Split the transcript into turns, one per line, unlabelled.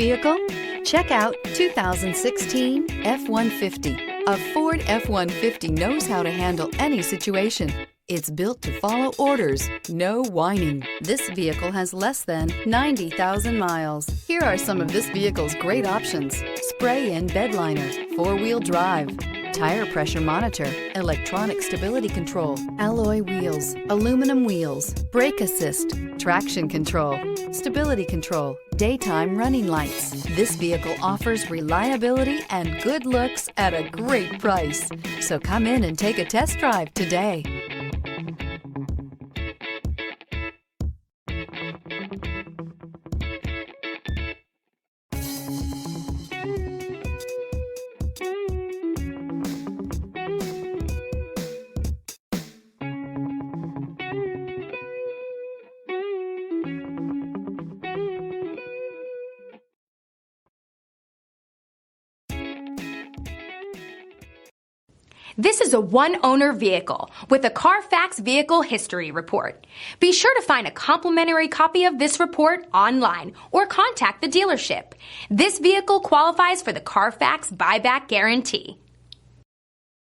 vehicle? Check out 2016 F-150. A Ford F-150 knows how to handle any situation. It's built to follow orders, no whining. This vehicle has less than 90,000 miles. Here are some of this vehicle's great options: spray-in bed liner, four-wheel drive, tire pressure monitor, electronic stability control, alloy wheels, aluminum wheels, brake assist, traction control, stability control, daytime running lights. This vehicle offers reliability and good looks at a great price. So come in and take a test drive today.
This is a one-owner vehicle with a Carfax Vehicle History Report. Be sure to find a complimentary copy of this report online or contact the dealership. This vehicle qualifies for the Carfax Buyback Guarantee.